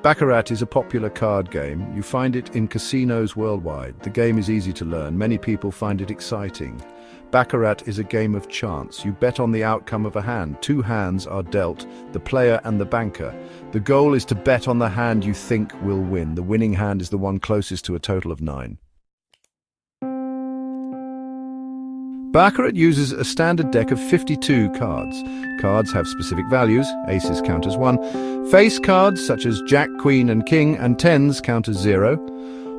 Baccarat is a popular card game. You find it in casinos worldwide. The game is easy to learn. Many people find it exciting. Baccarat is a game of chance. You bet on the outcome of a hand. Two hands are dealt, the player and the banker. The goal is to bet on the hand you think will win. The winning hand is the one closest to a total of 9. Baccarat uses a standard deck of 52 cards. Cards have specific values. Aces count as 1. Face cards, such as Jack, Queen and King, and tens count as 0.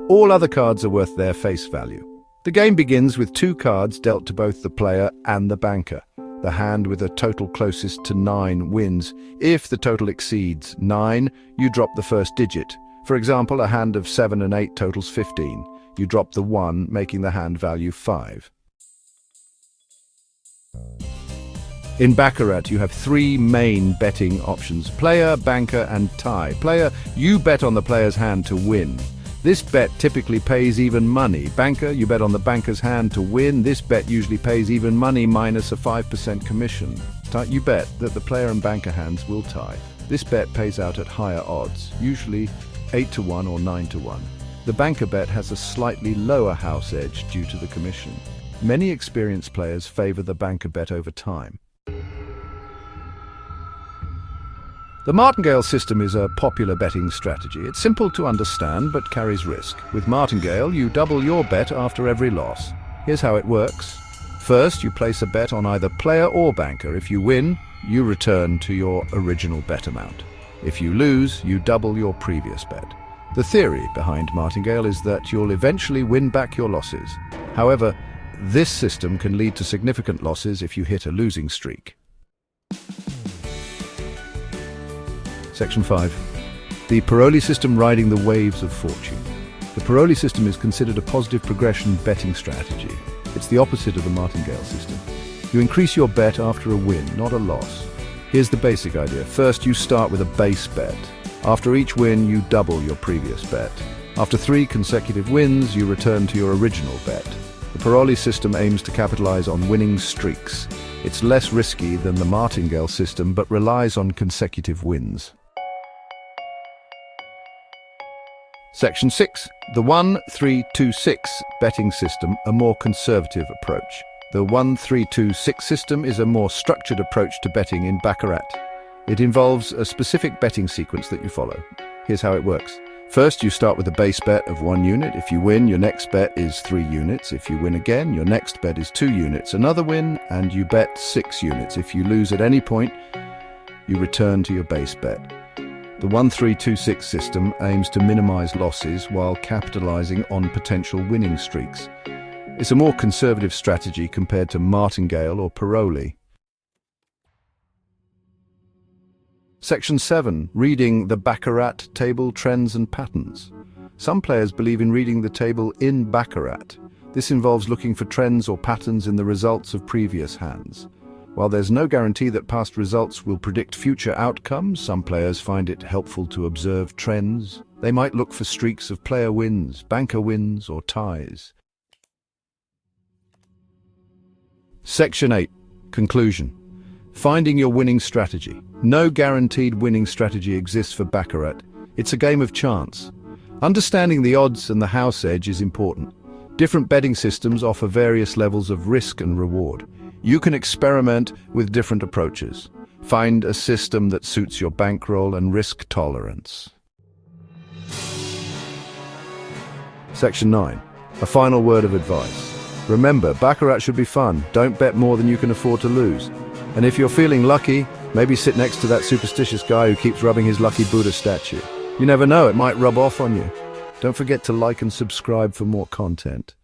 All other cards are worth their face value. The game begins with 2 cards dealt to both the player and the banker. The hand with a total closest to 9 wins. If the total exceeds 9, you drop the first digit. For example, a hand of 7 and 8 totals 15. You drop the 1, making the hand value 5. In Baccarat, you have 3 main betting options: player, banker, and tie. Player, you bet on the player's hand to win. This bet typically pays even money. Banker, you bet on the banker's hand to win. This bet usually pays even money minus a 5% commission. You bet that the player and banker hands will tie. This bet pays out at higher odds, usually 8-1 or 9-1. The banker bet has a slightly lower house edge due to the commission. Many experienced players favor the banker bet over time. The martingale system is a popular betting strategy. It's simple to understand but carries risk. With martingale, you double your bet after every loss. Here's how it works. First, you place a bet on either player or banker. If you win, you return to your original bet amount. If you lose, you double your previous bet. The theory behind martingale is that you'll eventually win back your losses. However, this system can lead to significant losses if you hit a losing streak. Section 5. The Paroli system riding the waves of fortune. The Paroli system is considered a positive progression betting strategy. It's the opposite of the martingale system. You increase your bet after a win, not a loss. Here's the basic idea. First, you start with a base bet. After each win, you double your previous bet. After 3 consecutive wins, you return to your original bet. The Paroli system aims to capitalize on winning streaks. It's less risky than the martingale system, but relies on consecutive wins. Section 6. The 1-3-2-6 betting system, a more conservative approach. The 1-3-2-6 system is a more structured approach to betting in Baccarat. It involves a specific betting sequence that you follow. Here's how it works. First, you start with a base bet of 1 unit. If you win, your next bet is 3 units. If you win again, your next bet is 2 units. Another win, and you bet 6 units. If you lose at any point, you return to your base bet. The 1-3-2-6 system aims to minimize losses while capitalizing on potential winning streaks. It's a more conservative strategy compared to martingale or Paroli. Section 7. Reading the Baccarat table, trends and patterns. Some players believe in reading the table in Baccarat. This involves looking for trends or patterns in the results of previous hands. While there's no guarantee that past results will predict future outcomes, some players find it helpful to observe trends. They might look for streaks of player wins, banker wins, or ties. Section 8. Conclusion. Finding your winning strategy. No guaranteed winning strategy exists for Baccarat. It's a game of chance. Understanding the odds and the house edge is important. Different betting systems offer various levels of risk and reward. You can experiment with different approaches. Find a system that suits your bankroll and risk tolerance. Section 9. A final word of advice. Remember, Baccarat should be fun. Don't bet more than you can afford to lose. And if you're feeling lucky, maybe sit next to that superstitious guy who keeps rubbing his lucky Buddha statue. You never know, it might rub off on you. Don't forget to like and subscribe for more content.